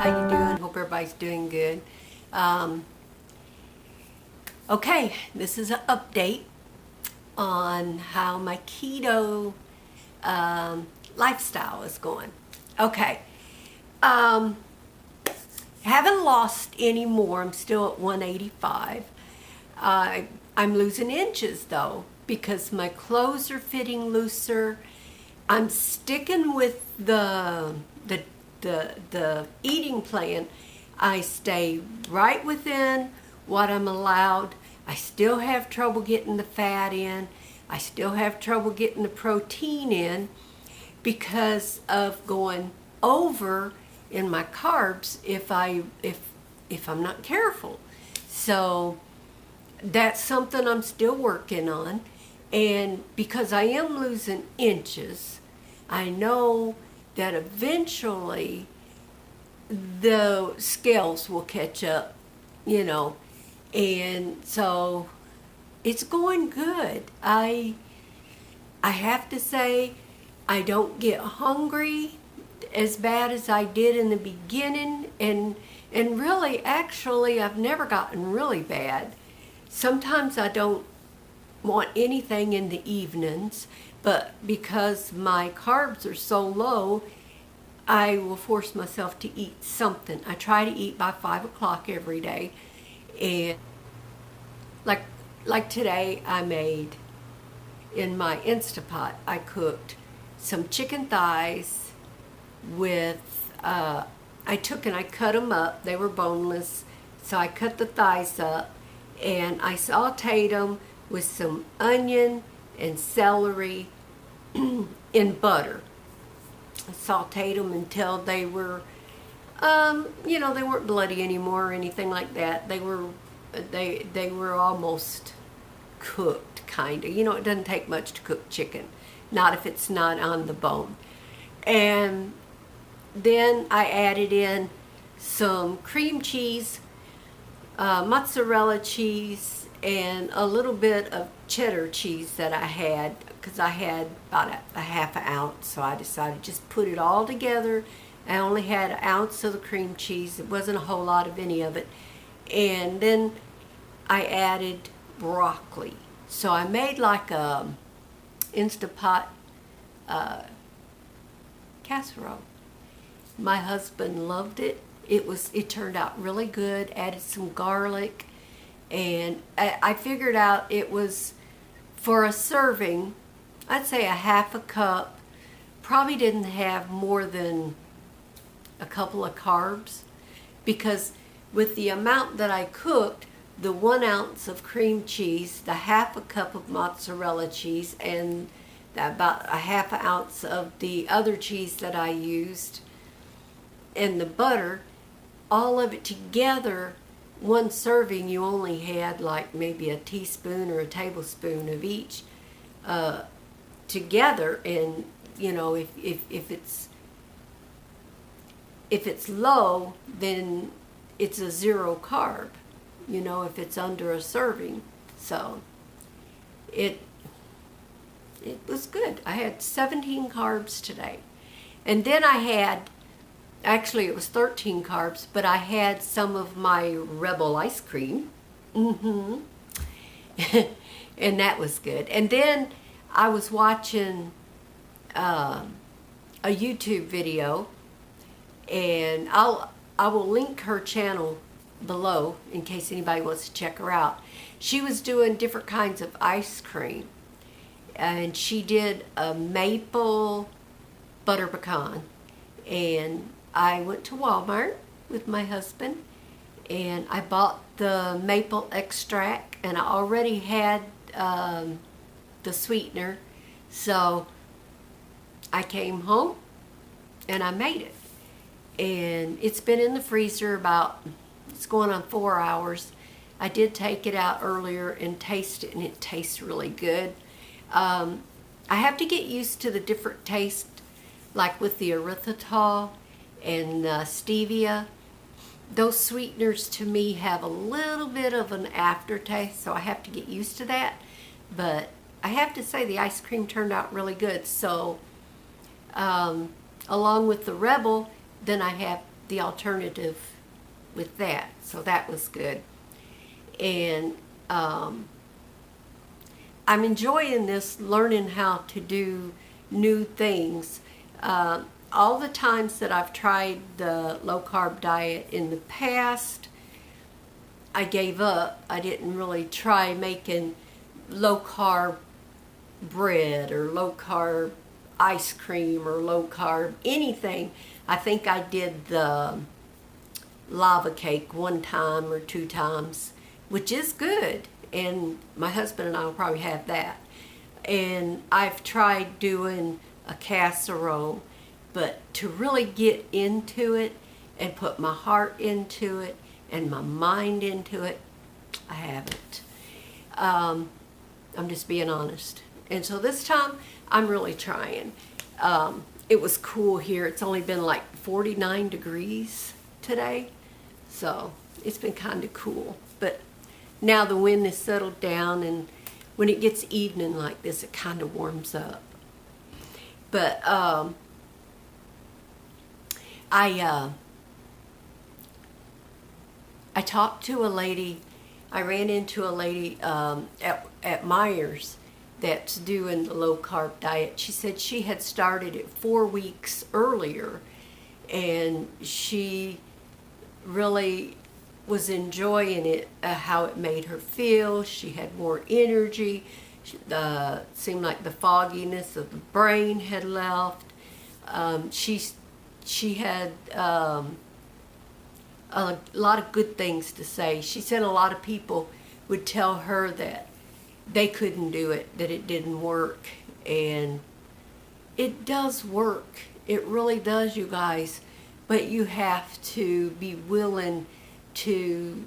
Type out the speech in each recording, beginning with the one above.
How you doing? Hope everybody's doing good. Okay, this is an update on how my keto lifestyle is going. Okay, haven't lost any more. I'm still at 185. I'm losing inches though because my clothes are fitting looser. I'm sticking with the eating plan. I stay right within what I'm allowed. I still have trouble getting the fat in. I still have trouble getting the protein in because of going over in my carbs if I'm not careful. So that's something I'm still working on. And because I am losing inches, I know that eventually the scales will catch up, and so it's going good. I have to say I don't get hungry as bad as I did in the beginning, and really actually I've never gotten really bad. Sometimes I don't want anything in the evenings, but because my carbs are so low, I will force myself to eat something. I try to eat by 5 o'clock every day. And like today, I made, in my Instapot, I cooked some chicken thighs with, I took and I cut them up. They were boneless, so I cut the thighs up and I sauteed them with some onion and celery in butter. I sauteed them until they were, they weren't bloody anymore or anything like that. They were almost cooked, kind of. It doesn't take much to cook chicken, not if it's not on the bone. And then I added in some cream cheese, mozzarella cheese, and a little bit of cheddar cheese that I had, because I had about a half an ounce, so I decided to just put it all together. I only had an ounce of the cream cheese. It wasn't a whole lot of any of it. And then I added broccoli. So I made like a Instapot casserole. My husband loved it. It turned out really good. Added some garlic, and I figured out it was, for a serving, I'd say a half a cup. Probably didn't have more than a couple of carbs, because with the amount that I cooked, the 1 ounce of cream cheese, the half a cup of mozzarella cheese, and about a half an ounce of the other cheese that I used, and the butter, all of it together, one serving, you only had like maybe a teaspoon or a tablespoon of each together. And if it's low, then it's a 0 carb, if it's under a serving. So it was good. I had 17 carbs today. And then I had, actually it was 13 carbs, but I had some of my Rebel ice cream. And that was good. And then I was watching a YouTube video, and I will link her channel below in case anybody wants to check her out. She was doing different kinds of ice cream, and she did a maple butter pecan. And I went to Walmart with my husband, and I bought the maple extract, and I already had the sweetener, so I came home and I made it. And it's been in the freezer it's going on 4 hours. I did take it out earlier and taste it, and it tastes really good. I have to get used to the different taste, like with the erythritol and stevia. Those sweeteners to me have a little bit of an aftertaste, so I have to get used to that. But I have to say the ice cream turned out really good. So along with the Rebel, then I have the alternative with that. So that was good. And I'm enjoying this, learning how to do new things. All the times that I've tried the low-carb diet in the past, I gave up. I didn't really try making low-carb bread or low-carb ice cream or low-carb anything. I think I did the lava cake one time or two times, which is good, and my husband and I will probably have that. And I've tried doing a casserole, but to really get into it and put my heart into it and my mind into it, I haven't. I'm just being honest. And so this time, I'm really trying. It was cool here. It's only been like 49 degrees today, so it's been kind of cool. But now the wind has settled down, and when it gets evening like this, it kind of warms up. But I talked to a lady. I ran into a lady at Myers that's doing the low-carb diet. She said she had started it 4 weeks earlier, and she really was enjoying it, how it made her feel. She had more energy. Seemed like the fogginess of the brain had left. She had a lot of good things to say. She said a lot of people would tell her that they couldn't do it, that it didn't work, and it does work. It really does, you guys, but you have to be willing to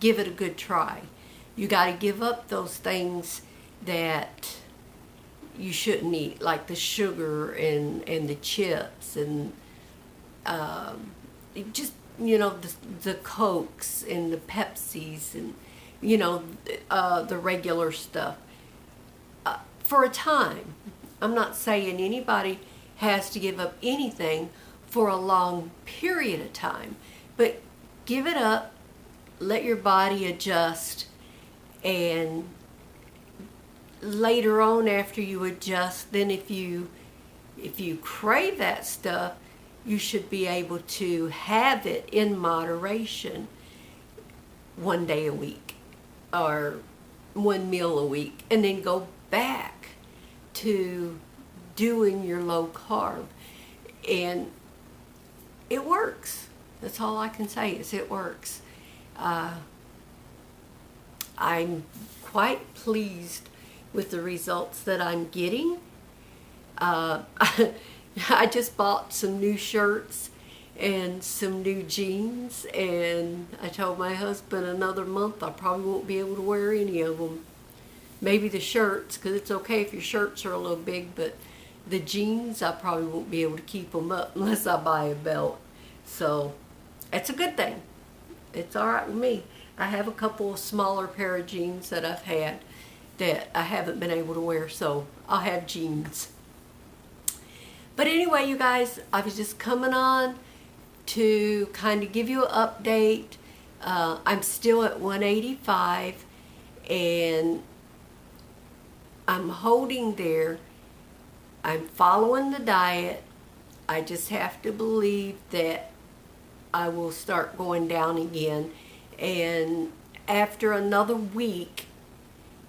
give it a good try. You got to give up those things that you shouldn't eat, like the sugar and the chips and just, you know, the Cokes and the Pepsis and, you know, the regular stuff. For a time. I'm not saying anybody has to give up anything for a long period of time, but give it up, let your body adjust, and later on, after you adjust, then if you crave that stuff, you should be able to have it in moderation, 1 day a week or 1 meal a week, and then go back to doing your low carb. And it works. That's all I can say is it works. I'm quite pleased with the results that I'm getting. I just bought some new shirts and some new jeans, and I told my husband another month I probably won't be able to wear any of them. Maybe the shirts, because it's okay if your shirts are a little big, but the jeans, I probably won't be able to keep them up unless I buy a belt. So it's a good thing. It's all right with me. I have a couple of smaller pair of jeans that I've had that I haven't been able to wear, so I'll have jeans. But anyway, you guys, I was just coming on to kind of give you an update. I'm still at 185, and I'm holding there. I'm following the diet. I just have to believe that I will start going down again. And after another week,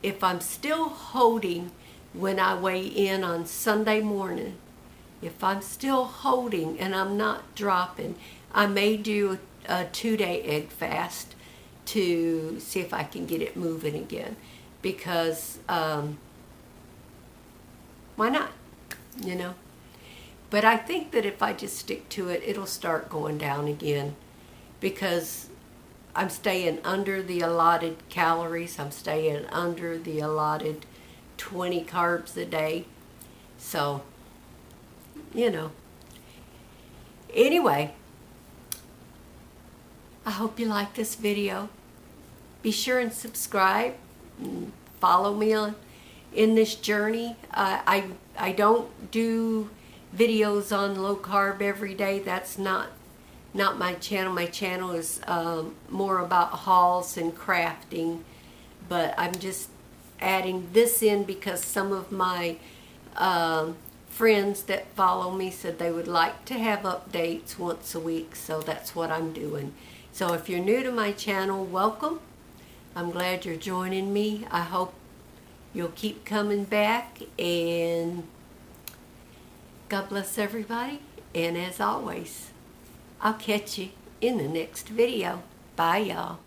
if I'm still holding when I weigh in on Sunday morning, if I'm still holding and I'm not dropping, I may do a 2-day egg fast to see if I can get it moving again. Because why not? You know? But I think that if I just stick to it, it'll start going down again, because I'm staying under the allotted calories. I'm staying under the allotted 20 carbs a day. So, you know. Anyway, I hope you like this video. Be sure and subscribe and follow me in this journey. I don't do videos on low carb every day. That's not my channel. My channel is more about hauls and crafting, but I'm just adding this in because some of my friends that follow me said they would like to have updates once a week, so that's what I'm doing. So if you're new to my channel, welcome. I'm glad you're joining me. I hope you'll keep coming back, and God bless everybody. And as always, I'll catch you in the next video. Bye, y'all.